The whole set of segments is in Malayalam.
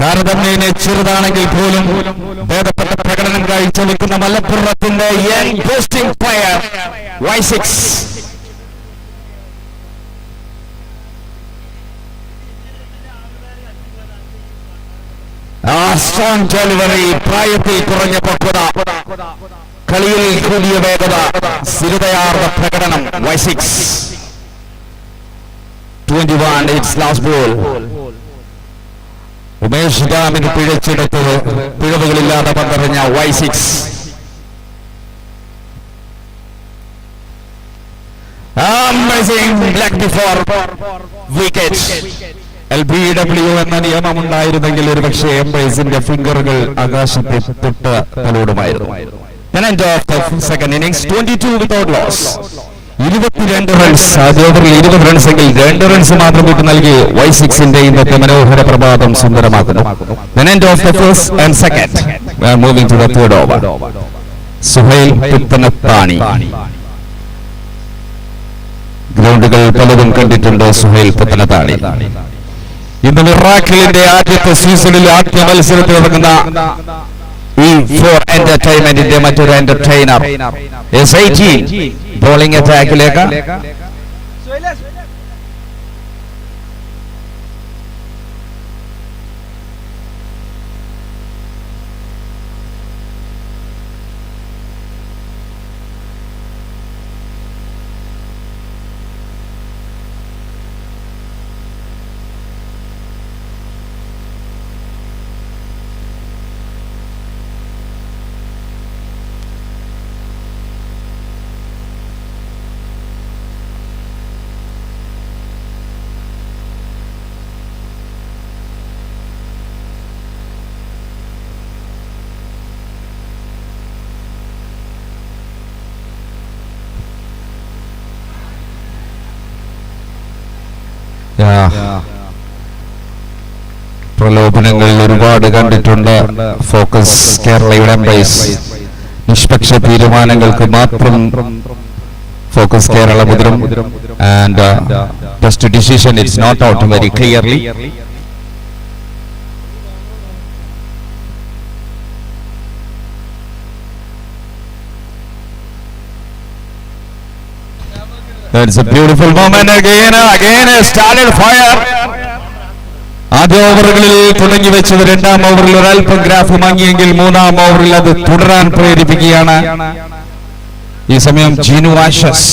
താരതമ്യേന ചെറുതാണെങ്കിൽ പോലും ഭേദപ്പെട്ട പ്രകടനം കാഴ്ചവെക്കുന്ന മലപ്പുറത്തിന്റെ young boosting player Y6. Strong delivery, പ്രായത്തിൽ കുറഞ്ഞ പക്വത, കളിയിൽ കൂടിയ വേഗത, സ്ഥിരതയാർന്ന പ്രകടനം. Y6 21 its last ball. Umesh ഗാമിന് പിഴച്ചെടുത്തത് പിഴവുകളില്ലാതെ പന്തറിഞ്ഞ Y6. Amazing black before wicket. LBW എന്ന നിയമമുണ്ടായിരുന്നെങ്കിൽ ഒരു പക്ഷേ എംപയർസിന്റെ ഫിംഗറുകൾ ആകാശത്തെ തൊട്ട് തലോടുമായിരുന്നു. End of the second innings, 22 without loss. 22 runs, ആദ്യ ഓവറിൽ 20 റൺസ് എങ്കിൽ 2 റൺസ് മാത്രം വിട്ടു നൽകി Y6ന്റെ ഇന്നത്തെ മനോഹര പ്രഭാതം സുന്ദരമാക്കുന്നു. End of the first and second. We are moving to the third over. Suhail Puthanathani. ഗ്രൗണ്ടുകൾ പലതും കണ്ടിട്ടുണ്ട് സുഹൈൽ പുത്തനത്താണി. ഇന്ന് മിറാക്കിളിന്റെ ആദ്യത്തെ സീസണിൽ ആദ്യ മത്സരത്തിൽ ഇറങ്ങുന്ന E4 എന്റർടൈൻമെന്റിന്റെ മറ്റൊരു എന്റർടൈനർ S18 ബോളിംഗ് അറ്റാക്കിലേക്ക്. പ്രലോഭനങ്ങളിൽ ഒരുപാട് കണ്ടിട്ടുണ്ട്. ഫോക്കസ് കേരളയുടെ എംപയർസ് നിഷ്പക്ഷ തീരുമാനങ്ങൾക്ക് മാത്രം ഫോക്കസ് കേരള മുതിരും. And just decision it's not out very clearly. That's a beautiful moment again started fire. ആദ്യ ഓവറുകളിൽ തുടങ്ങി വെച്ചത് രണ്ടാം ഓവറിൽ ഒരൽപ്പം ഗ്രാഫ് മങ്ങിയെങ്കിൽ മൂന്നാം ഓവറിൽ അത് തുടരാൻ പ്രേരിപ്പിക്കുകയാണ്. ഈ സമയം ജീനു ആഷസ്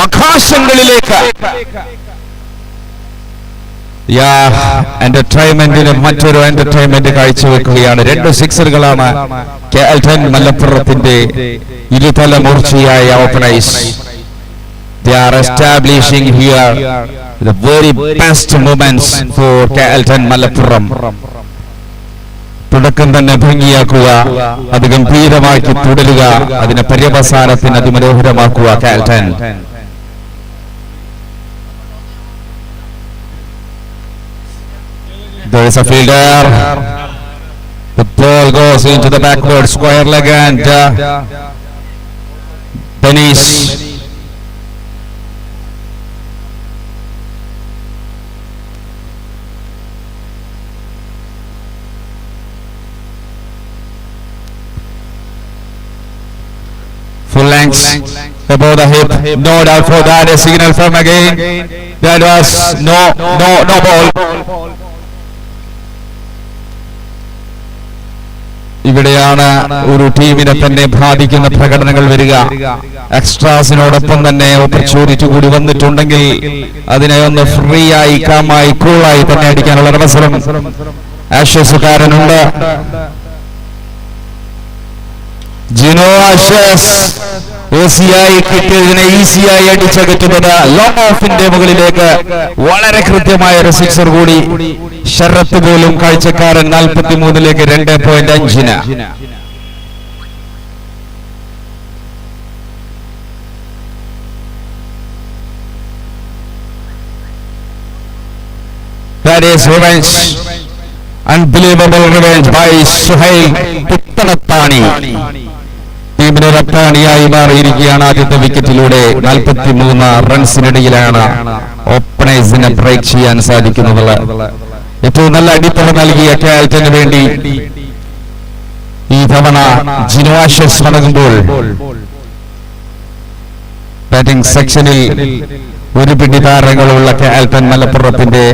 ആകാശങ്ങളിലേക്ക് എന്റർടൈൻമെന്റിന് മറ്റൊരു എന്റർടൈൻമെന്റ് കാഴ്ചവെക്കുകയാണ്. 2 സിക്സറുകളാണ് KL10 മലപ്പുറത്തിന്റെ ഇരുതല മൂർച്ചയായ openers. They are establishing here the very best moments for KL10 Malappuram. തുടക്കം തന്നെ ഭംഗിയാക്കുക, അത് ഗംഭീരമാക്കി തുടരുക, അതിനെ പര്യവസാനത്തിന് അതിമനോഹരമാക്കുക KL10. There is a fielder. The ball goes into the backward square leg and Dennis full length above the hip, no doubt for that. A signal from again. That was no ball. ഇവിടെയാണ് ഒരു ടീമിനെ തന്നെ ബാധിക്കുന്ന പ്രകടനങ്ങൾ വരിക. എക്സ്ട്രാസിനോടൊപ്പം തന്നെ ഓപ്പർച്യൂണിറ്റി കൂടി വന്നിട്ടുണ്ടെങ്കിൽ അതിനെ ഒന്ന് ഫ്രീ ആയി കാമായി കൂളായി തന്നെ അടിക്കാനുള്ള അവസരം ആശ്വാസക്കാരനുണ്ട്. ജിനോ ആഷസ് ഈസിയായി കിട്ടിയതിനെ ഈസിയായി അടിച്ചകറ്റുന്നത് ലോങ് ഓഫിന്റെ മുകളിലേക്ക് വളരെ കൃത്യമായ ഒരു സിക്സർ കൂടി. ശരത്ത് പോലും കാഴ്ചക്കാരൻ 43ലേക്ക് 2.5. That is revenge. Unbelievable revenge by Suhail Puttanathani. പട്ടാണിയായി മാറിയിരിക്കുകയാണ്. ആദ്യത്തെ വിക്കറ്റിലൂടെ 43 റൺസിനിടയിലാണ് ഓപ്പണേഴ്സിനെ ബ്രേക്ക് ചെയ്യാൻ സാധിക്കുന്നത്. ഏറ്റവും നല്ല അടിത്തറ നൽകിയ ക്യാപ്റ്റന് വേണ്ടി ഈ തവണ ജിനോ ആഷസ് മടങ്ങുമ്പോൾ ബാറ്റിംഗ് സെക്ഷനിൽ ഒരു പിടി താരങ്ങളുള്ള ക്യാപ്റ്റൻ മലപ്പുറത്തിന്റെ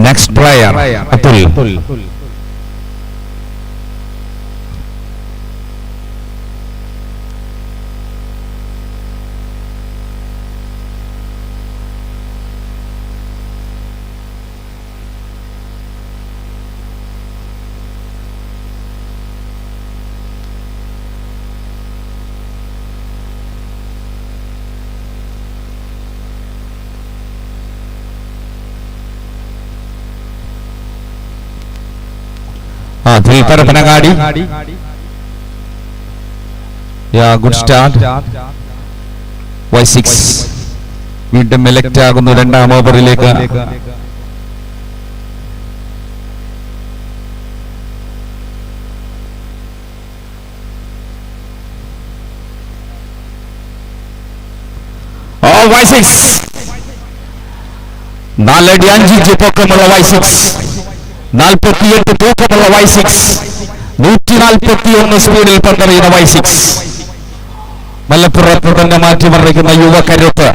next player Atul. Parappanangadi good start. Y6 വീണ്ടും എലക്ട് ആകുന്നു രണ്ടാം ഓവറിലേക്ക്. Y6 4 അടി 5 ഇഞ്ച് പൊക്കമുള്ള Y6, 48 തൂക്കമുള്ള Y6, 141 സ്പീഡിൽ പന്തെറിയുന്ന Y6. മലപ്പുറത്ത് തന്നെ മാറ്റിമറിക്കുന്ന യുവകരുത്ത്.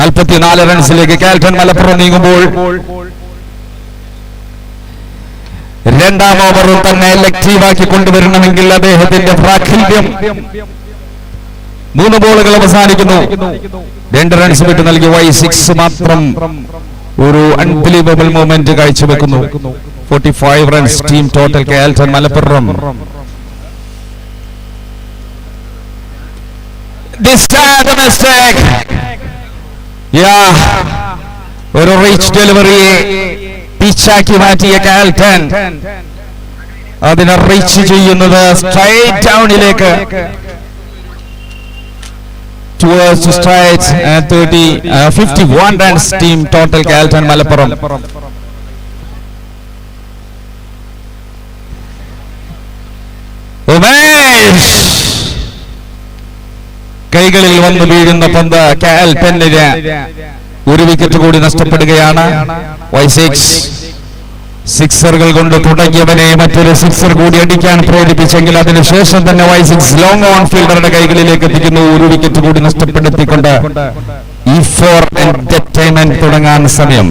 44 റൺസിലേക്ക് ക്യാപ്റ്റൻ മലപ്പുറം നീങ്ങുമ്പോൾ രണ്ടാം ഓവറിൽ തന്നെ എലക്റ്റീവാക്കി കൊണ്ടുവരണമെങ്കിൽ അദ്ദേഹത്തിന്റെ പ്രാഗൽഭ്യം. 3 ബോളുകൾ അവസാനിക്കുന്നു. 2 റൺസ് വിട്ട് നൽകിയ Y6 മാത്രം ഒരു അൺബിലീവബിൾ മൂവ്മെന്റ് കാഴ്ചവെക്കുന്നു. 45 runs team total captain Malappuram. This time the mistake. ഒരു റീച്ച് ഡെലിവറിയെ പിച്ചാക്കി മാറ്റിയ ക്യാപ്റ്റൻ അതിനെ റീച്ച് ചെയ്യുന്നത് straight ഡൗണിലേക്ക്. Towards the straight 51 runs team total Calton Malappuram. Umesh കൈകളിൽ വന്നു വീഴുന്ന പന്ത് ക്യാപ്റ്റന് ഒരു വിക്കറ്റ് കൂടി നഷ്ടപ്പെടുകയാണ്. Y6 സിക്സറുകൾ കൊണ്ട് തുടങ്ങിയവനെ മറ്റൊരു സിക്സർ കൂടി അടിക്കാൻ പ്രേരിപ്പിച്ചെങ്കിൽ അതിനുശേഷം തന്നെ Y6 ലോങ് ഓൺ ഫീൽഡറുടെ കൈകളിലേക്ക് എത്തിക്കുന്നു. ഒരു വിക്കറ്റ് കൂടി നഷ്ടപ്പെടുത്തിക്കൊണ്ട് E4 എന്റർടൈൻമെന്റ് തുടങ്ങാൻ സമയം.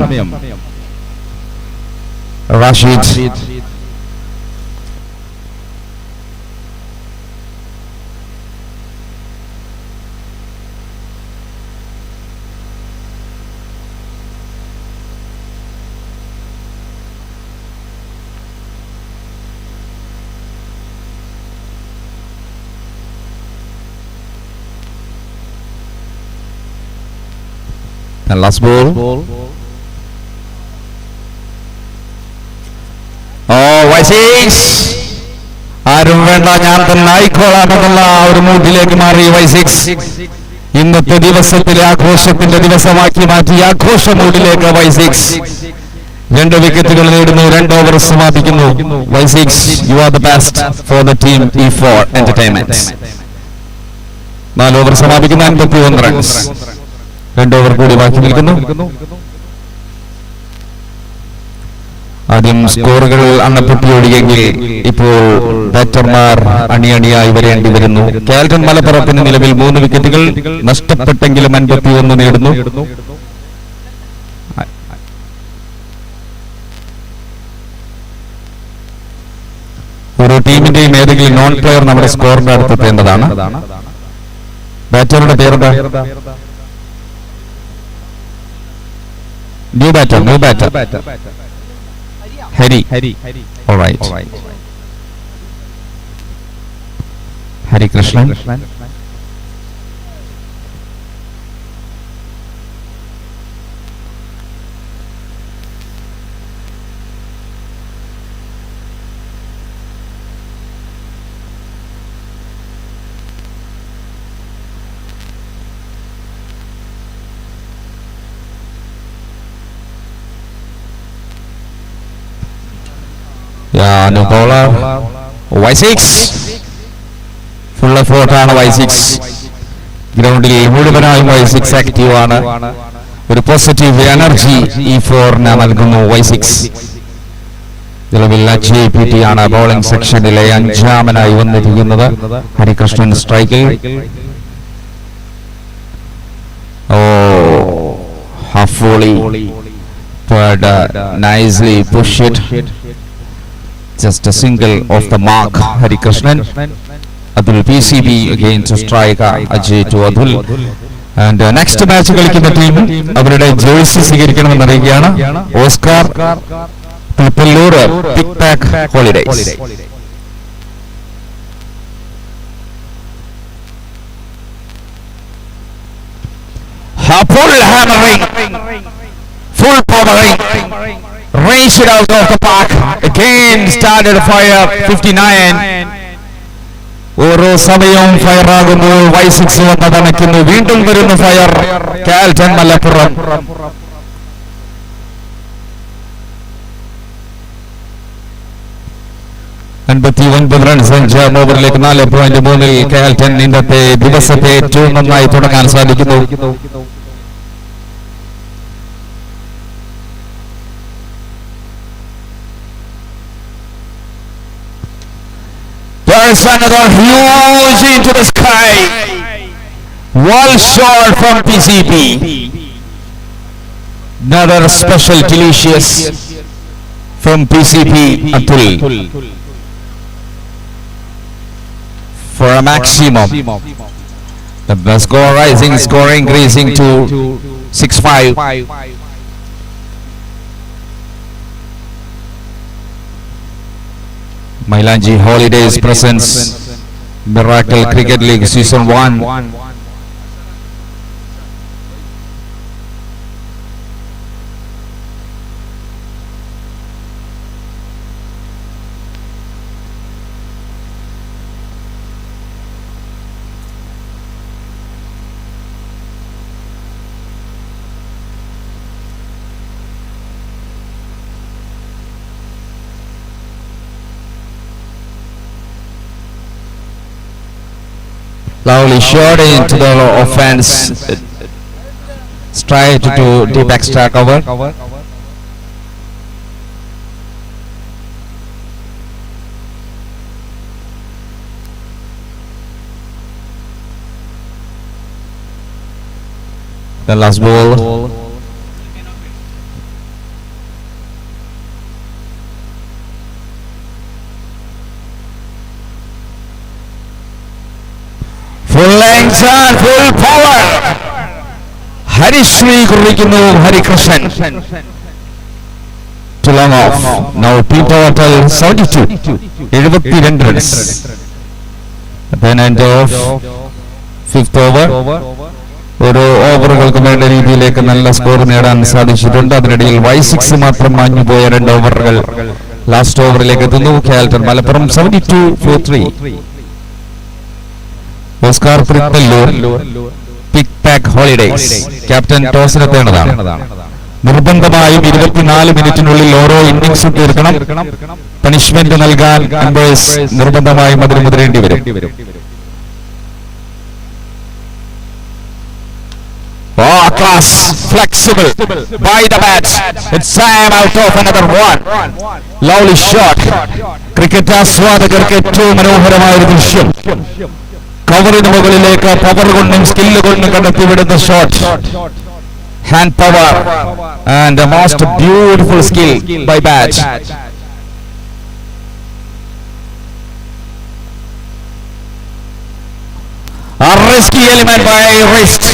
Rashid and last ball. Y6 ആരും വേണ്ട, ഞാൻ തന്നെ ആയിക്കോളാമെന്നുള്ള ഒരു മൂഡിലേക്ക് മാറി Y6. ഇന്നത്തെ ദിവസത്തിലെ ആഘോഷത്തിന്റെ ദിവസമാക്കി മാറ്റി ആഘോഷ മൂഡിലേക്ക് Y6. 2 വിക്കറ്റുകൾ നേടുന്നു. 2 ഓവർ സമാപിക്കുന്നു. Y6, you are the best for the team E4 Entertainment. 4 over സമാപിക്കുന്ന 51 റൺസ്. 2 ഓവർ കൂടി ബാക്കി നിൽക്കുന്നു. ആദ്യം സ്കോറുകൾ അണപ്പൊട്ടിയൊഴിയെങ്കിൽ ഇപ്പോൾ ബാറ്റർമാർ അണിയണിയായി വരേണ്ടി വരുന്നു. ക്യാപ്റ്റൻ മലപ്പുറത്തിന് നിലവിൽ 3 വിക്കറ്റുകൾ നഷ്ടപ്പെട്ടെങ്കിലും 51 നേടുന്നു. ഓരോ ടീമിന്റെയും ഏതെങ്കിലും നോൺ പ്ലെയർ നമ്മുടെ സ്കോറിന്റെ അടുത്തെത്തേണ്ടതാണ്. ബാറ്ററുടെ പേരെന്താ? New batter Hari. Alright, Harikrishnan. No bowler. Y6 full എഫോർട്ടാണ് Y6. ഗ്രൗണ്ടിൽ മുഴുവനായും Y6 ആക്റ്റീവ് ആണ്. ഒരു പോസിറ്റീവ് എനർജി E4 നൽകുന്നു Y6. നിലവിൽ JPT ആണ് ബോളിംഗ് സെക്ഷനിലെ അഞ്ചാമനായി വന്നിരിക്കുന്നത്. ഹരികൃഷ്ണൻ സ്ട്രൈക്കിൽ. Half volley, but nicely push it. Just a single off the mark. Harikrishnan. Adul PCB again to strike. Ajay to Adul. And next match കളിക്കുന്ന ടീം അവരുടെ ജേഴ്സി സ്വീകരിക്കണമെന്ന് അറിയുകയാണ്. Oscar Thiruppallur pick pack holidays. Full hammering, full powering, range it out of the park. Again started fire 59. ഓരോ സമയവും ഫയർ ആകുമ്പോൾ Y6 വന്നതണയ്ക്കുന്നു. വീണ്ടും വരുന്നു ഫയർ. കാൽട്ടൺ മലപ്പുറം. റൺസ് അഞ്ചാം ഓവറിലേക്ക് 4.3 കാൽട്ടൺ ഇന്നത്തെ ദിവസത്തെ ഏറ്റവും നന്നായി തുടങ്ങാൻ സാധിക്കുന്നു. There's another huge into the sky. Wall shot from PCB. Another special delicious from PCB Atul. For a maximum. The score rising, score increasing to 6-5. Mailanji Holidays presents Miracle Cricket League Season 1. Lovely shot into the offense. Straight to deep extra cover. The last ball. Full length and full power. Harishri കുറിക്കുന്നു Harikrishnan. To long off. Now team total 72. 72 runs. Then end of 5th over. ഓരോ ഓവറുകൾക്കും വേണ്ട രീതിയിലേക്ക് നല്ല സ്കോർ നേടാൻ സാധിച്ചിട്ടുണ്ട്. അതിനിടയിൽ Y6 മാത്രം മാഞ്ഞുപോയ 2 ഓവറുകൾ ലാസ്റ്റ് ഓവറിലേക്ക് എത്തുന്നു. കാൽട്ടൺ Malappuram 72-3. Oscar Thiruppallur pick pack holidays. Captain ടോസിനെത്തേണ്ടതാണ്. നിർബന്ധമായും 24 മിനിറ്റിനുള്ളിൽ ഓരോ ഇന്നിംഗ്സും തീർക്കണം. പണിഷ്മെന്റ് നൽകാൻ അമ്പയേഴ്സ് നിർബന്ധമായും അതിന് മുതിരേണ്ടി വരും. Class flexible by the bats. It's Sam out of another one. Lovely shot. Cricket ആസ്വാദകർക്ക് ഏറ്റവും മനോഹരമായ ഒരു ദൃശ്യം. കവറിന് മുകളിലേക്ക് പവർ കൊണ്ടും സ്കില്ല് കൊണ്ടും കടത്തിവിടുന്ന shot. Hand power and a most beautiful skill by bat. A risky element by wrist.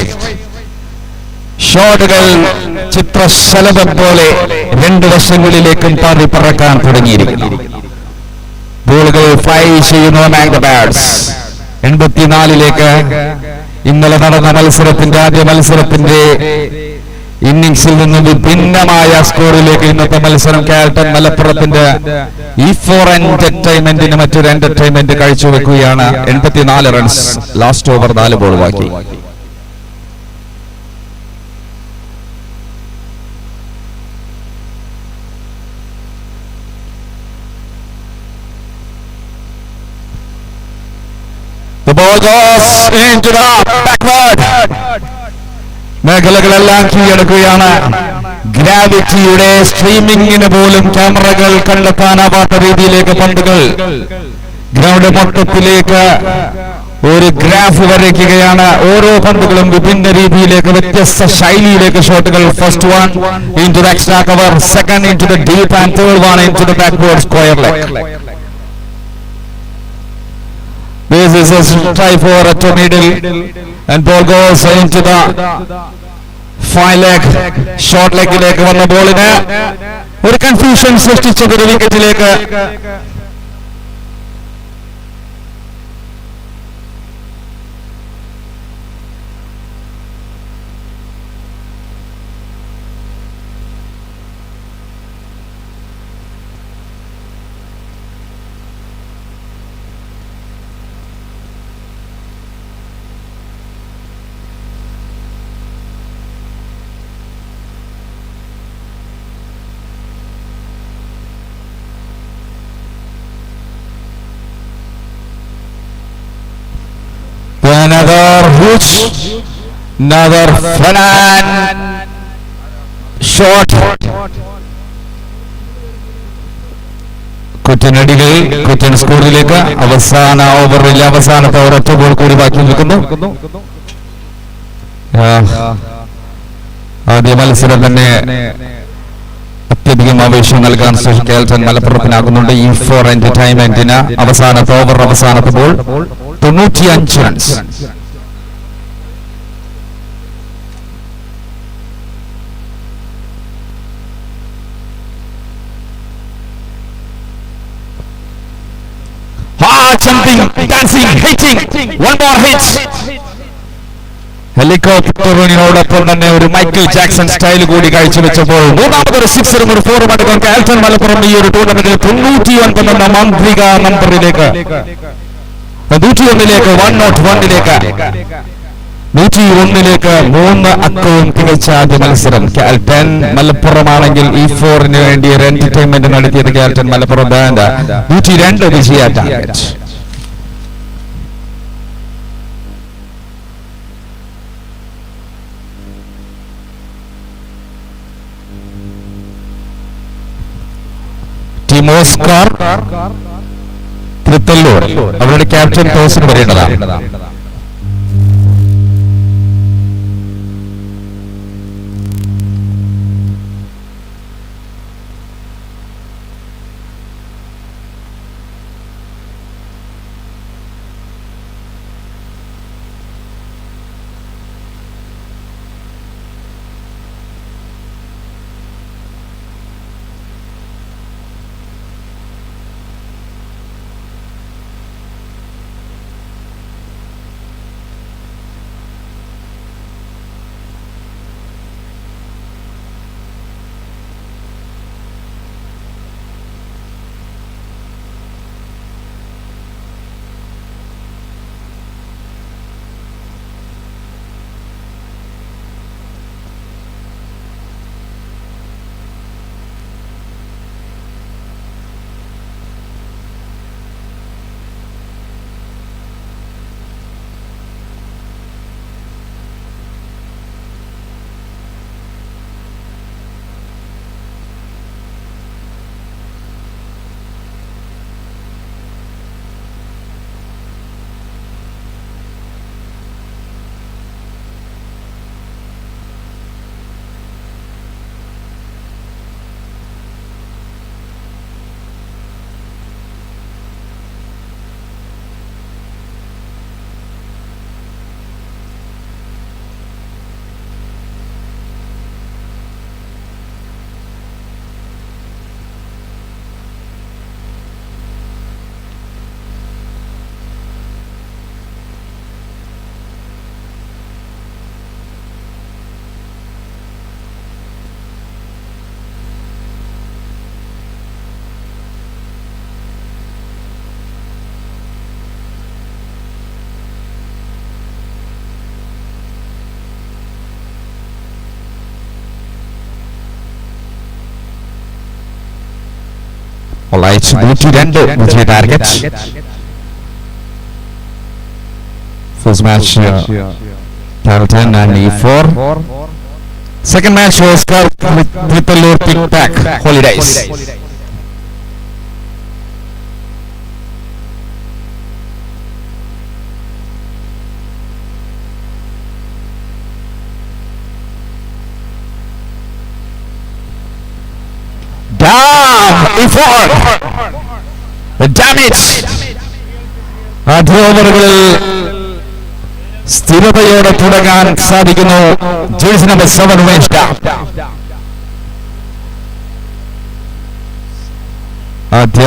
ഷോട്ടുകൾ ചിത്രശലഭം പോലെ 2 വശങ്ങളിലേക്കും പാറി പറക്കാൻ തുടങ്ങിയിരിക്കുന്നു. ബോളുകൾ ഫ്ലൈ ചെയ്യുന്നു among the bats. 84ലേക്ക് ഇന്നലെ നടന്ന മത്സരത്തിന്റെ ആദ്യ മത്സരത്തിന്റെ ഇന്നിംഗ്സിൽ നിന്ന് വിഭിന്നമായ സ്കോറിലേക്ക് ഇന്നത്തെ മത്സരം കാൽട്ടൺ മലപ്പുറത്തിന്റെ E4 എന്റർടൈൻമെന്റിന് മറ്റൊരു എന്റർടൈൻമെന്റ് കാഴ്ചവെക്കുകയാണ്. 84 റൺസ് ലാസ്റ്റ് ഓവർ 4 ബോൾ ബാക്കി. The The ball goes into the backward. മേഖലകളെല്ലാം കീഴടക്കുകയാണ്. ഗ്രാവിറ്റിയുടെ സ്ട്രീമിങ്ങിന് പോലും ക്യാമറകൾ കണ്ടെത്താനാവാത്ത രീതിയിലേക്ക് പന്തുകൾ ഗ്രൗണ്ട് മൊത്തത്തിലേക്ക് ഒരു ഗ്രാഫ് വരയ്ക്കുകയാണ്. ഓരോ പന്തുകളും വിഭിന്ന രീതിയിലേക്ക് വ്യത്യസ്ത ശൈലിയിലേക്ക് ഷോട്ടുകൾ. First one into the extra cover, second into the deep and third one into the backward square leg. This is a try for a middle and ball goes into the fine leg, short ലെഗിലേക്ക് വന്ന ബോളിന് ഒരു കൺഫ്യൂഷൻ സൃഷ്ടിച്ചത് ഒരു വിക്കറ്റിലേക്ക്. Another huge, another Fanan shot. കുറ്റനടികൾ കുറ്റൻ സ്കോറിലേക്ക് അവസാന ഓവറിൽ അവസാനത്തെ ഒരൊറ്റ ബോൾ കൂടി ബാക്കി നിൽക്കുന്നു. ആദ്യ മത്സരം തന്നെ അത്യധികം ആവേശം നൽകാൻ കേൾട്ടൻ മലപ്പുറത്തിനാകുന്നുണ്ട്. ഈ ഫോർ എന്റർടൈൻമെന്റിന് അവസാനത്തെ ഓവർ അവസാനത്തെ ball 95 runs. Jumping, dancing, hitting, one more hit. ഹെലികോപ്റ്ററിനോടൊപ്പം തന്നെ ഒരു മൈക്കിൾ ജാക്സൺ സ്റ്റൈൽ കൂടി കാഴ്ചവെച്ചപ്പോൾ മൂന്നാമതൊരു സിക്സറും ഒരു ഫോറും അടക്കം കേൾട്ടൻ മലപ്പുറം ഈ ഒരു ടൂർണമെന്റിൽ 99 എന്ന മാന്ത്രിക നമ്പറിലേക്ക് 101ലേക്ക് 101ലേക്ക് 3 അക്കവും തികച്ച ആദ്യ മത്സരം. കേൾട്ടൻ മലപ്പുറമാണെങ്കിൽ ഈ ഫോറിന് വേണ്ടി ഒരു എന്റർടൈൻമെന്റ് നടത്തിയത് കേൾട്ടൻ മലപ്പുറം ബാൻഡ് 102 വിജയ ടാർഗറ്റ്. ടീം ഓസ്കാർ തൃത്തല്ലൂർ അവരുടെ ക്യാപ്റ്റൻ ടോസിന് വരേണ്ടതാണ്. All right, 102 Vijaya target. First match, Carlton and E4. Second match was with the Lord Pick Pack Holidays. E4. The damage. ആദ്യ ഓവറുകളിൽ സ്ഥിരതയോടെ തുടങ്ങാൻ സാധിക്കുന്നു ജേഴ്സി നമ്പർ 7 ഉമേഷ് ഡാം. ആദ്യ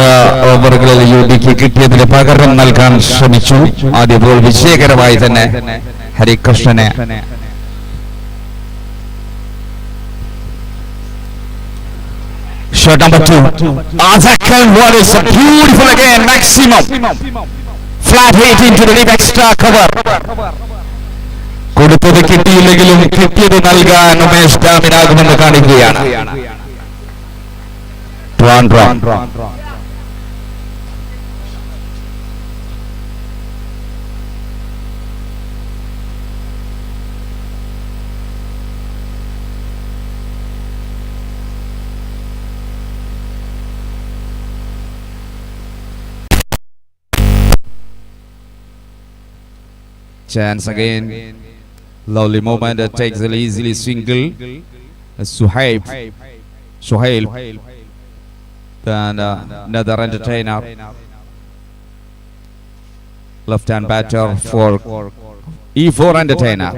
ഓവറുകളിൽ യുഡിക്ക് കിട്ടിയതിന് പകരം നൽകാൻ ശ്രമിച്ചു. ആദ്യ ബോൾ വിജയകരമായി തന്നെ ഹരികൃഷ്ണനെ shot number 2. Second one is beautiful again, maximum flat hit into the deep extra cover. കൊടുത്തത് കിട്ടിയില്ലെങ്കിലും കിട്ടിയത് നൽകാൻ ഉമേഷ് ഡാമിനാകുമെന്ന് കാണിക്കുകയാണ്. Chance again, lovely moment, takes an easily single. Suhail, then another entertainer, left hand batter for E4 entertainer.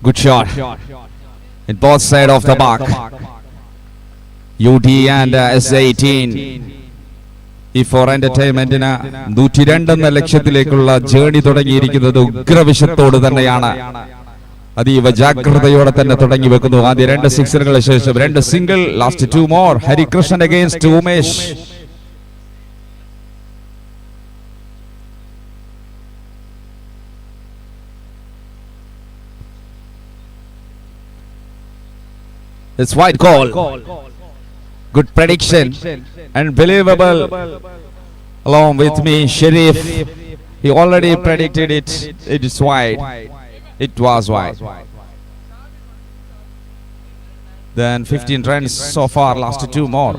Good shot in both sides of the mark. UD and S18 E4 എന്റർടൈൻമെന്റിന് 102 എന്ന ലക്ഷ്യത്തിലേക്കുള്ള ജേണി തുടങ്ങിയിരിക്കുന്നത് ഉഗ്രവിഷത്തോട് തന്നെയാണ്. അതീവ ജാഗ്രതയോടെ തന്നെ തുടങ്ങി വെക്കുന്നു. ആദ്യ 2 സിക്സറുകൾക്ക് ശേഷം 2 single, last 2 more. Harikrishnan against Umesh. It's white goal. Good prediction. Unbelievable. Along with me, Sharif. He already predicted it. It is wide. It was wide. Then 15 runs so far. Last 2 more.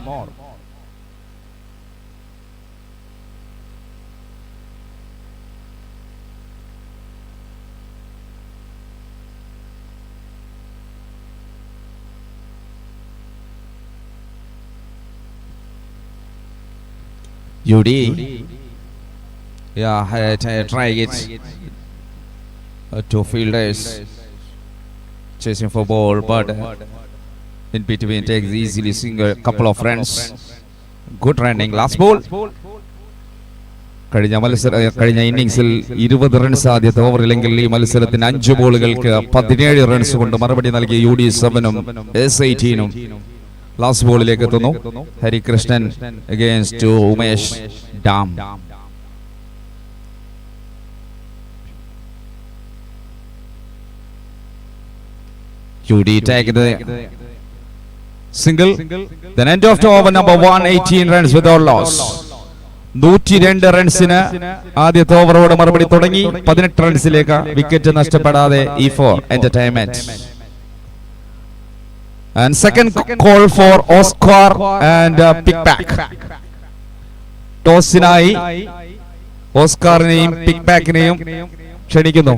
UD, try it. 2 fielders chasing for ball, but in between takes easily single, couple of runs. Good running. Last ball. കഴിഞ്ഞ ഇന്നിംഗ്സിൽ 20 റൺസ് ആദ്യത്തെ ഓവറിലെങ്കിൽ ഈ മത്സരത്തിന് 5 ബോളുകൾക്ക് 17 റൺസ് കൊണ്ട് മറുപടി നൽകിയ UD7-ഉം S18-ഉം ലാസ്റ്റ് ബോളിലേക്ക് എത്തുന്നു. Harikrishnan against Umesh dam. UD take the single. Then end of the over number 1, 18 runs without loss. 102 റൺസിന് ആദ്യത്തെ ഓവറോട് മറുപടി തുടങ്ങി. 18 റൺസിലേക്ക് വിക്കറ്റ് നഷ്ടപ്പെടാതെ E4 entertainment. And second call for Oscar and Pickpack. ടോസിനായി ഓസ്കാറിനെയും പിക്പാക്കിനെയും ക്ഷണിക്കുന്നു.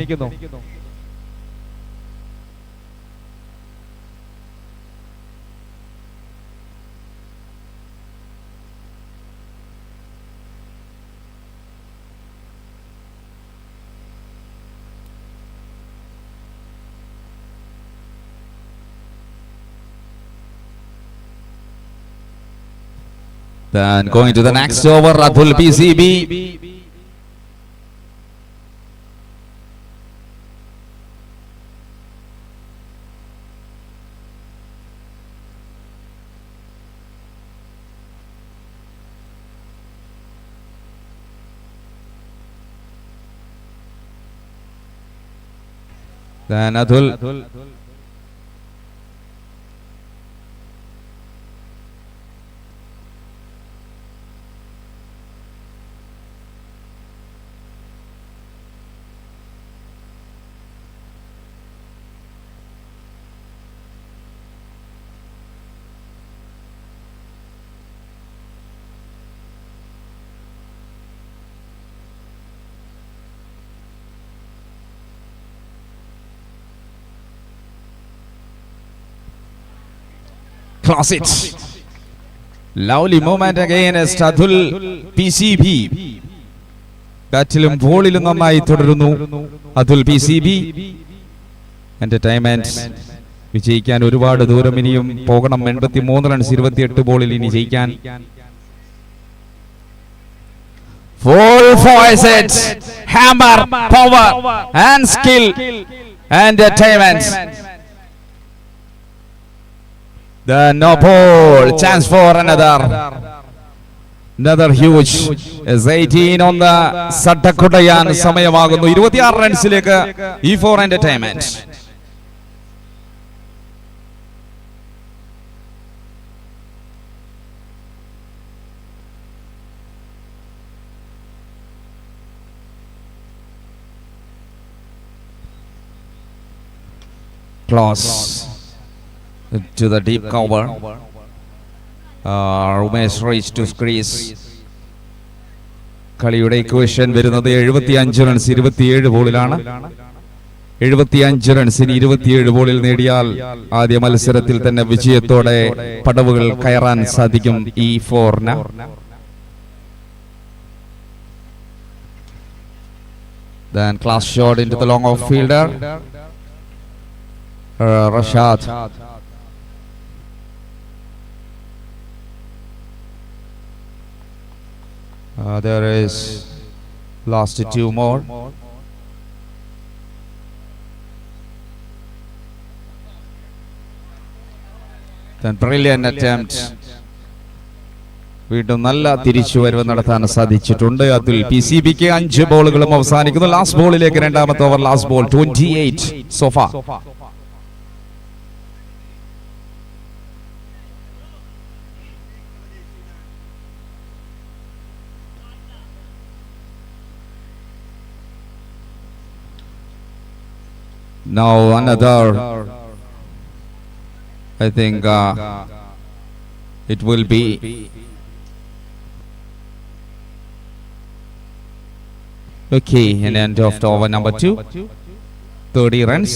Then going to the next over, Rathul PCB. Then Atul. Cross it. Lovely moment again as Atul PCB. ബാറ്റിലും ബോളിലും നന്നായി തുടരുന്നു അതുൽ PCB. എന്റർടൈൻമെന്റ് വിജയിക്കാൻ ഒരുപാട് ദൂരം ഇനിയും പോകണം. 83 റൺസ് 28 ബോളിൽ ഇനി ജയിക്കാൻ. Full force it. Hammer, power and skill. Entertainment. The no ball chance for another huge is 18 on the Saddakudayan സമയമാകുന്നു 26 റൺസിലേക്ക് E4 Entertainment. Close to the deep cover. Umesh reached to crease. കളിയുടെ ഇക്വേഷൻ വരുന്നത് 75 റൺസ് 27 ബോളിലാണ്. 75 റൺസിന് 27 ബോളിൽ നേടിയാൽ ആദ്യ മത്സരത്തിൽ തന്നെ വിജയത്തോടെ പടവുകൾ കയറാൻ സാധിക്കും E4-ന്. Then class shot into the long off fielder. Rashad. There is last 2 more. Then brilliant attempt. വീണ്ടും നല്ല തിരിച്ചുവരവ് നടത്താൻ സാധിച്ചിട്ടുണ്ട്. അതിൽ PCBക്ക് 5 ബോളുകളും അവസാനിക്കുന്നു. ലാസ്റ്റ് ബോളിലേക്ക് രണ്ടാമത്തെ over. Last ball 28 so far. Now another, I think it will be okay, and end of the over number 2, 30 runs.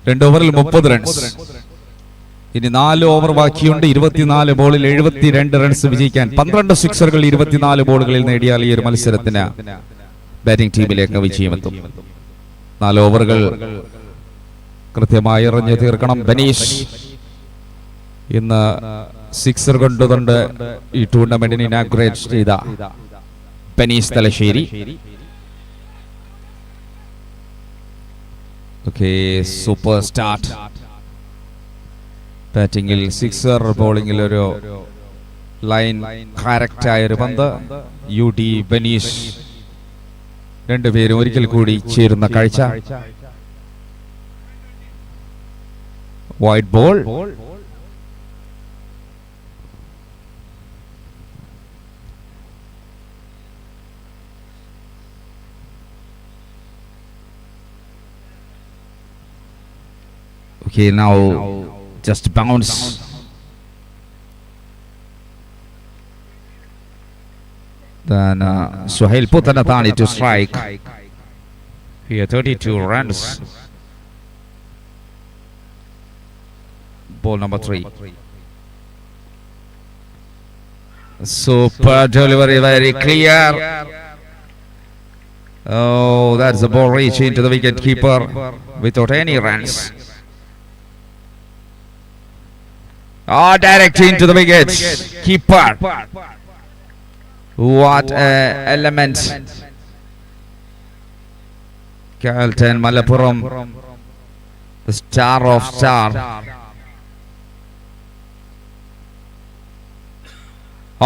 രണ്ട് ഓവറിൽ 30 റൺസ്. ഇനി 4 ഓവർ ബാക്കിയുണ്ട്. 24 ബോളിൽ 72 റൺസ് വിജയിക്കാൻ. 12 സിക്സറുകൾ 24 ബോളുകളിൽ നേടിയാൽ ഈ ഒരു മത്സരത്തിന് ബാറ്റിംഗ് ടീമിലേക്ക് വിജയമെത്തും. 4 ഓവറുകൾ കൃത്യമായി എറിഞ്ഞു തീർക്കണം. ബനീഷ് ഇന്ന് സിക്സർ കൊണ്ടുകൊണ്ട് ഈ ടൂർണമെന്റിന് ഇനാഗുറേറ്റ് ചെയ്ത Baneesh Thalassery. Okay, super start. ബാറ്റിംഗിൽ സിക്സർ, ബോളിംഗിൽ ഒരു ലൈൻ കറക്റ്റ് ആയൊരു പന്ത്. UD ബനീഷ് രണ്ടുപേരും ഒരിക്കൽ കൂടി ചേരുന്ന കാഴ്ച. Wide ball. Okay, now just bounce. Then Suhail Putanathani to strike. Here 32 runs. Ball number 3. Super delivery, very clear. Oh, that's the ball reaching to the wicket keeper without any runs. Oh, direct into the wicket keeper. What element. Carlton Malappuram, the star of star.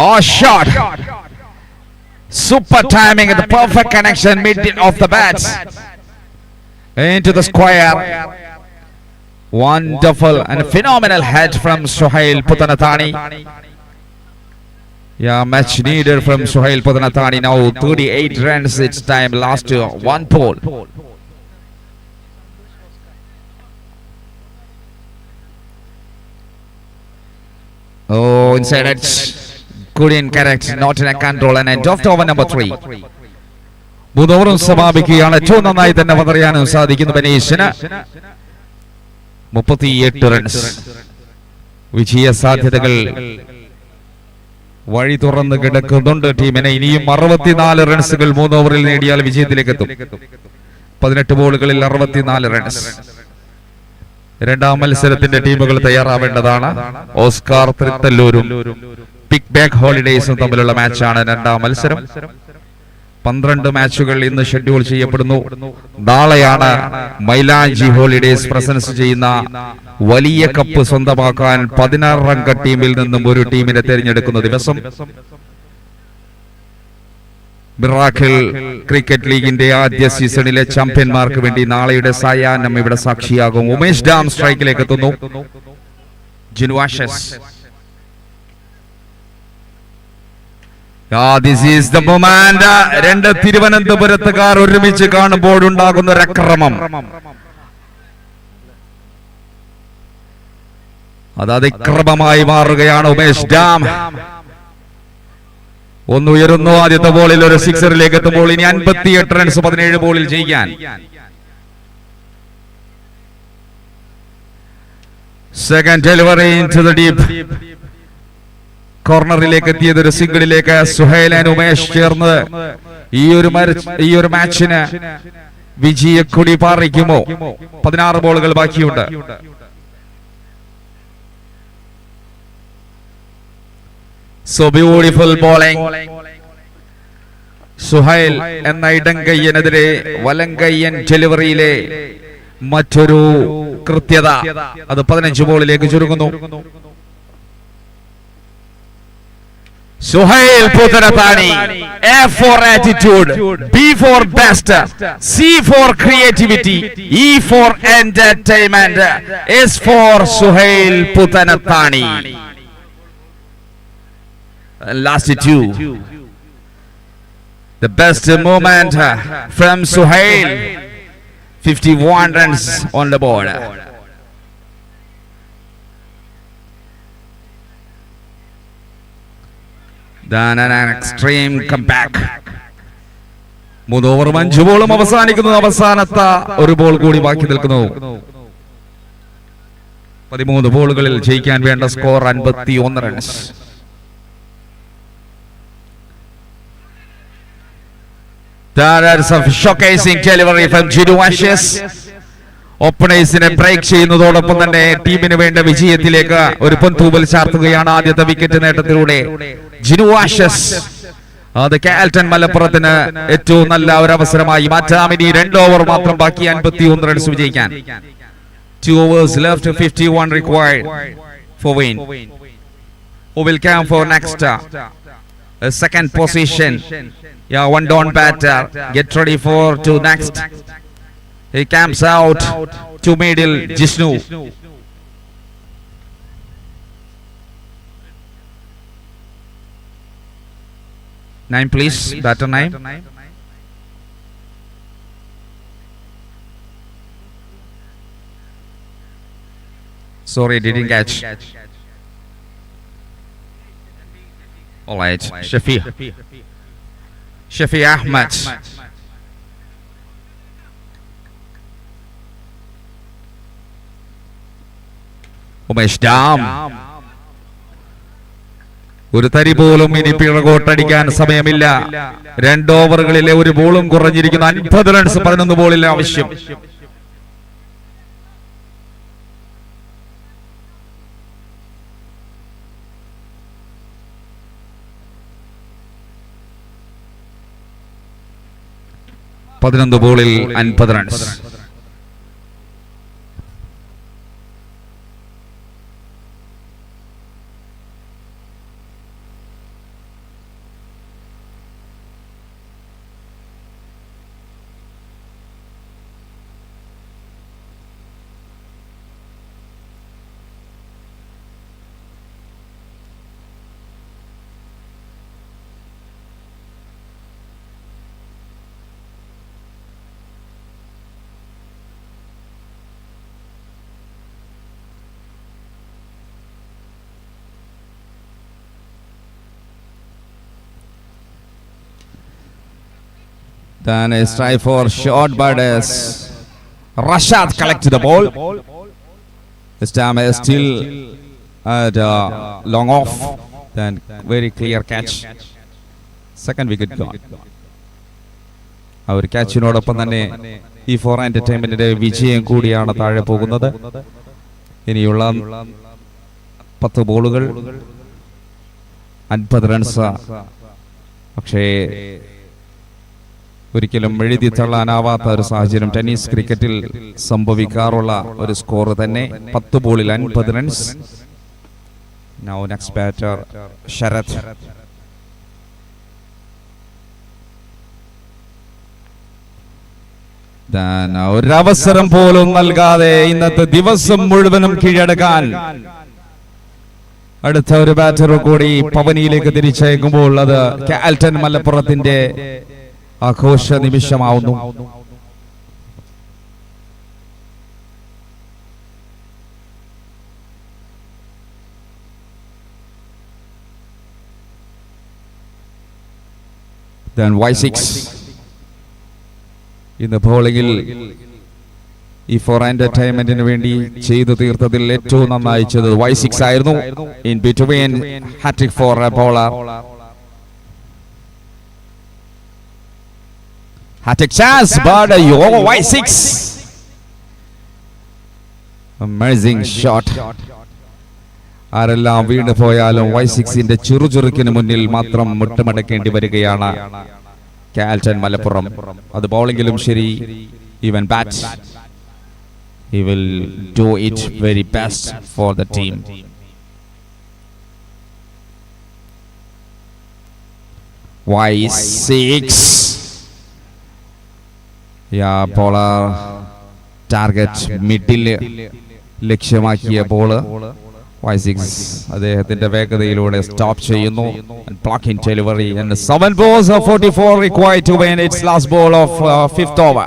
Oh, shot. Super timing and the perfect connection mid of the bats into the square. Wonderful and phenomenal head from Suhail Putanathani. Yeah, much needed from Suhail Putanathani. Now 38 runs. It's time last to one pole. Oh, inside edge. Couldn't correct. Not in a control and end of over number 3. മൂന്നോവറും സമാപിക്കുകയാണ്. ഏറ്റവും നന്നായി തന്നെ പറയാനും സാധിക്കുന്നു ബനീഷിന്. 38 റൺസ്. വിജയ സാധ്യതകൾ വഴി തുറന്ന് കിടക്കുന്നുണ്ട് ടീമിനെ. ഇനിയും 64 റൺസുകൾ 3 ഓവറിൽ നേടിയാൽ വിജയത്തിലേക്ക് എത്തും. 18 ബോളുകളിൽ 64 റൺസ്. രണ്ടാം മത്സരത്തിന്റെ ടീമുകൾ തയ്യാറാവേണ്ടതാണ്. ഓസ്കാർ തൃത്തല്ലൂരും പിക് ബാക്ക് ഹോളിഡേയ്സും തമ്മിലുള്ള മാച്ചാണ് രണ്ടാം മത്സരം. 12 മാച്ചുകൾ ഇന്ന് ഷെഡ്യൂൾ ചെയ്യപ്പെടുന്നു. നാളെയാണ് മൈലാഞ്ചി ഹോളിഡേയ്സ് പ്രസൻസ് ചെയ്യുന്ന വലിയ കപ്പ് സ്വന്തമാക്കാൻ 16 അംഗ ടീമിൽ നിന്നും ഒരു ടീമിനെ തിരഞ്ഞെടുക്കുന്ന ദിവസം. മിറാക്കിൾ ക്രിക്കറ്റ് ലീഗിന്റെ ആദ്യ സീസണിലെ ചാമ്പ്യന്മാർക്ക് വേണ്ടി നാളെയുടെ സായാഹ്നം ഇവിടെ സാക്ഷിയാകും. ഉമേഷ് ഡാം സ്ട്രൈക്കിലേക്ക് എത്തുന്നു. Jinu Ashes. This is the moment. രണ്ട് തിരുവനന്തപുരത്തുകാർ ഒരുമിച്ച് കാണുമ്പോൾ ഉണ്ടാകുന്ന ഒരു അക്രമം, അത് അതിക്രമമായി മാറുകയാണ്. ഉമേഷ് ഡാം ഒന്നുയരുന്നു. ആദ്യത്തെ ബോളിൽ ഒരു സിക്സറിലേക്ക് എത്തുമ്പോൾ ഇനി 58 റൺസ് 17 ബോളിൽ ജയിക്കാൻ. Second delivery into the deep. കോർണറിലേക്ക് എത്തിയത് ഒരു സിംഗിളിലേക്ക്. സുഹൈൽ ആൻഡ് ഉമേഷ് ചേർന്ന് ഈ ഒരു മാച്ചിന് വിജയക്കൊടി പാറിക്കുമോ? 16 ബോളുകൾ ബാക്കിയുണ്ട്. So beautiful bowling. സുഹൈൽ എന്ന ഇടംകയ്യനെതിരെ വലംകയ്യൻ ഡെലിവറിയിലെ മറ്റൊരു കൃത്യത, അത് 15 ബോളിലേക്ക് ചുരുങ്ങുന്നു. Suhail Putanathani. A for attitude, B for best, C for creativity, E for entertainment, S for Suhail Putanathani. Last two. The best moment from Suhail. 51 runs on the board. Then an extreme comeback. 3 ഓവറും 5 ബോളും അവസാനിക്കുന്നു. അവസാനത്തെ ഒരു ബോൾ കൂടി ബാക്കി നിൽക്കുന്നു. 13 ബോളുകളിൽ ജയിക്കാൻ വേണ്ട score 51 runs. That's a showcasing delivery from Jinu Ashes. ഓപ്പണേഴ്സിനെ ബ്രേക്ക് ചെയ്യുന്നതോടൊപ്പം തന്നെ ടീമിന് വേണ്ട വിജയത്തിലേക്ക് ഒരു പൊൻതൂവൽ ചാർത്തുകയാണ് ആദ്യത്തെ വിക്കറ്റ് നേട്ടത്തിലൂടെ ജിനു ആഷസ്. അത് കാൽട്ടൺ മലപ്പുറത്തിന് ഏറ്റവും നല്ല ഒരു അവസരമായി മാറ്റാം. ഇനി 2 ഓവർ മാത്രം ബാക്കി, 51 റൺസ് വിജയിക്കാൻ. 2 overs left, 51 required for win. Who will come for next? Second position. Yeah, one down batter. Get ready for to next. He comes out to middle, Jishnu. Nine, please. Batter 9. Sorry, didn't catch. All right, Shafi Ahmed. Umesh dam. ഒരു തരി പോലും ഇനി പിറകോട്ടടിക്കാൻ സമയമില്ല. 2 ഓവറുകളിലെ ഒരു ബോളും കുറഞ്ഞിരിക്കുന്നു. 50 റൺസ് 11 ബോളിൽ ആവശ്യം. ബോളിൽ 50 runs. Then a try for short, but Rashad collected the ball. This time is still at long off. Then very clear catch. Second wicket gone. ആ ഒരു ക്യാച്ചിനോടൊപ്പം തന്നെ ഈ ഫോർ എന്റർടൈൻമെന്റിന്റെ വിജയം കൂടിയാണ് താഴെ പോകുന്നത്. ഇനിയുള്ള 10 ബോളുകൾ 50 റൺസ്. പക്ഷേ ഒരിക്കലും എഴുതി തള്ളാനാവാത്ത ഒരു സാഹചര്യം ടെന്നീസ് ക്രിക്കറ്റിൽ സംഭവിക്കാറുള്ള ഒരു സ്കോർ തന്നെ. 10 ബോളിൽ 50 runs. Now next batter Sharath. ഒരവസരം പോലും നൽകാതെ ഇന്നത്തെ ദിവസം മുഴുവനും കീഴടക്കാൻ അടുത്ത ഒരു ബാറ്റർ കൂടി പവനിയിലേക്ക് തിരിച്ചയക്കുമ്പോൾ അത് കാൽട്ടൺ മലപ്പുറത്തിന്റെ ആഘോഷ നിമിഷമാവുന്നു. Then Y6 ഇന്ന് ബോളിംഗിൽ ഈ ഫോർ എന്റർടൈൻമെന്റിന് വേണ്ടി ചെയ്തു തീർത്തതിൽ ഏറ്റവും നന്നായി ചെയ്തത് Y6 ആയിരുന്നു. In between hattrick for a bowler. Hattrick chance but Y6 amazing shot. ആരെല്ലാം വീണ് പോയാലും Y6ന്റെ ചുറുചുറുക്കിന് മുന്നിൽ മാത്രം മുട്ടുമടക്കേണ്ടി വരികയാണ് കാൽട്ടൺ മലപ്പുറം. അത് ബോളിംഗിലും ശരി, even bat, he will do it very best for the team. Y6 bowler target middle ലക്ഷ്യമാക്കിയ ബോള് Y6 അദ്ദേഹത്തിന്റെ വേഗതയിലൂടെ സ്റ്റോപ്പ് ചെയ്യുന്നു. Blocking delivery and 7 balls of 44 required to win its last ball of 5th over.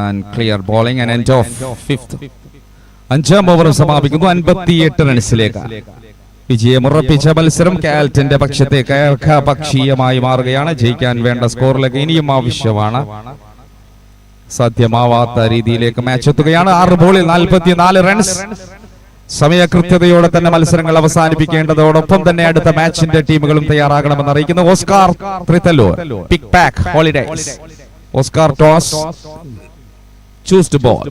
And clear bowling and end of 5th. 5ാം over സമാപിക്കുന്നു 58 റൺസിലേക്ക്. വിജയമുറപ്പിച്ച മത്സരം കാൽട്ടന്റെ പക്ഷത്തേക്ക് ഏകപക്ഷീയമായി മാറുകയാണ്. ജയിക്കാൻ വേണ്ട സ്കോറിലേക്ക് ഇനിയും ആവശ്യമാണ്. സാധ്യമാവാത്ത രീതിയിലേക്ക് മാച്ച് എത്തുകയാണ്. 6 ബോളിൽ 44 റൺസ്. സമയകൃത്യതയോടെ തന്നെ മത്സരങ്ങൾ അവസാനിപ്പിക്കേണ്ടതോടൊപ്പം തന്നെ അടുത്ത മാച്ചിന്റെ ടീമുകളും തയ്യാറാകണമെന്ന് അറിയിക്കുന്നു. Oscar Thrithallur, pick pack holidays. Oscar toss, choose to bowl.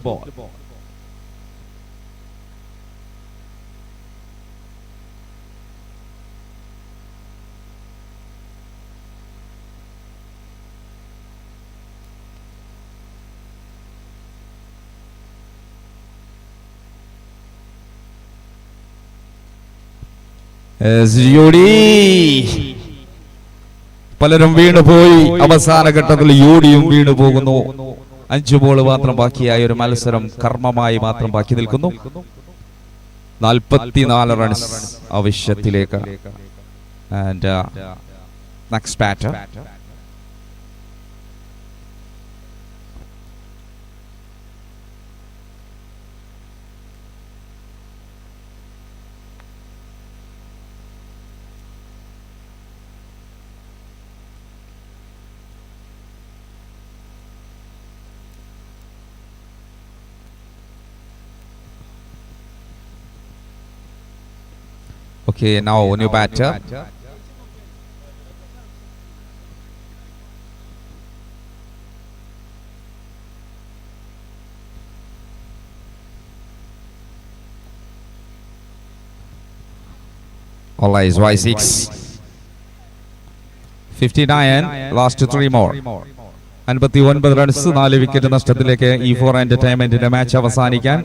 പലരും വീണുപോയി. അവസാന ഘട്ടത്തിൽ യൂഡിയും വീണു പോകുന്നു. 5 ബോൾ മാത്രം ബാക്കിയായ ഒരു മത്സരം കർമ്മമായി മാത്രം ബാക്കി നിൽക്കുന്നു. 44 റൺസ് ആവശ്യത്തിലേക്ക്. And next batter Okay, now new batter. All eyes Y6. 59, last 3 more. 59 runs, 4 wicket നഷ്ടത്തിലേക്ക് ഈ ഫോർ എന്റർടൈൻമെന്റിന്റെ മാച്ച് അവസാനിക്കാൻ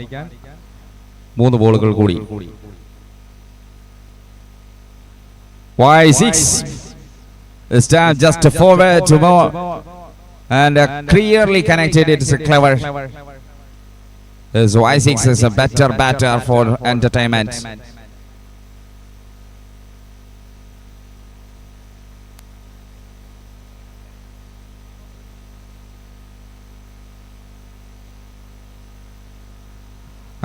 3 ബോളുകൾ കൂടി. Y6 stand just forward to more and clearly connected. It's a clever. As Y6 is a better batter for entertainment.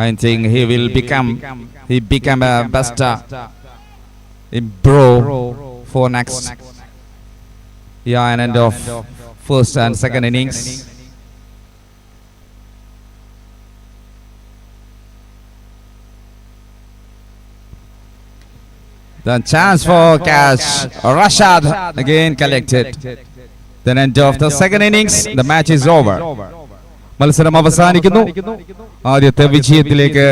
I think he became a best bro for next. Yeah, and end of first and second innings. The chance for catch. Rashad again collected. Then end of the second innings. The match is over. മത്സരം അവസാനിക്കുന്നു. ആദ്യത്തെ വിജയത്തിലേക്ക്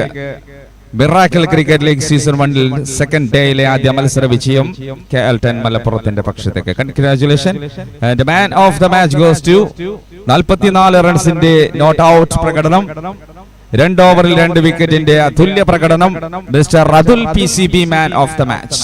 മിറാക്കിൾ ക്രിക്കറ്റ് ലീഗ് സീസൺ 1-ൽ സെക്കൻഡ് ഡേയിലെ ആദ്യ മത്സര വിജയം KL10 മലപ്പുറത്തിന്റെ പക്ഷത്തേക്ക്. Congratulation. And man of the match goes to 44 റൺസിന്റെ നോട്ട് ഔട്ട് പ്രകടനം, 2 ഓവറിൽ 2 വിക്കറ്റിന്റെ അതുല്യ പ്രകടനം, mister Atul PCB man of the match.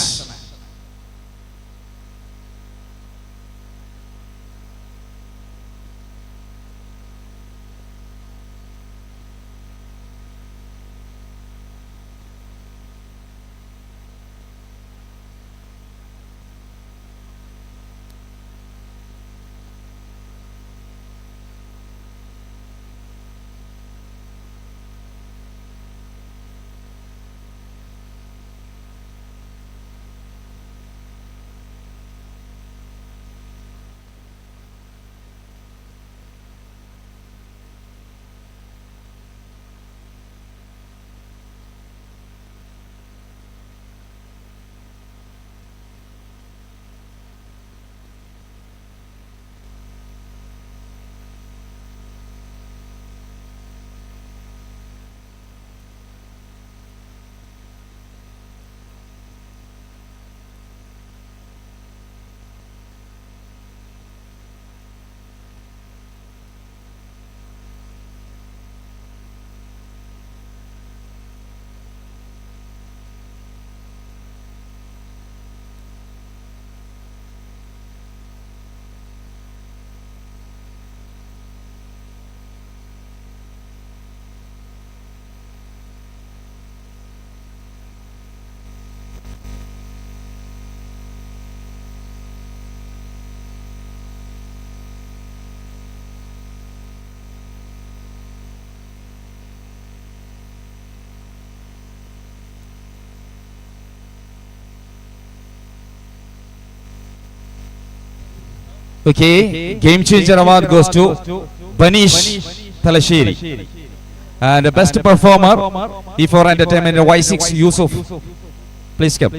Okay, game changer award goes to Banish Talasheri. And the best performer, E4 Entertainment Y6 Yusuf. Please come.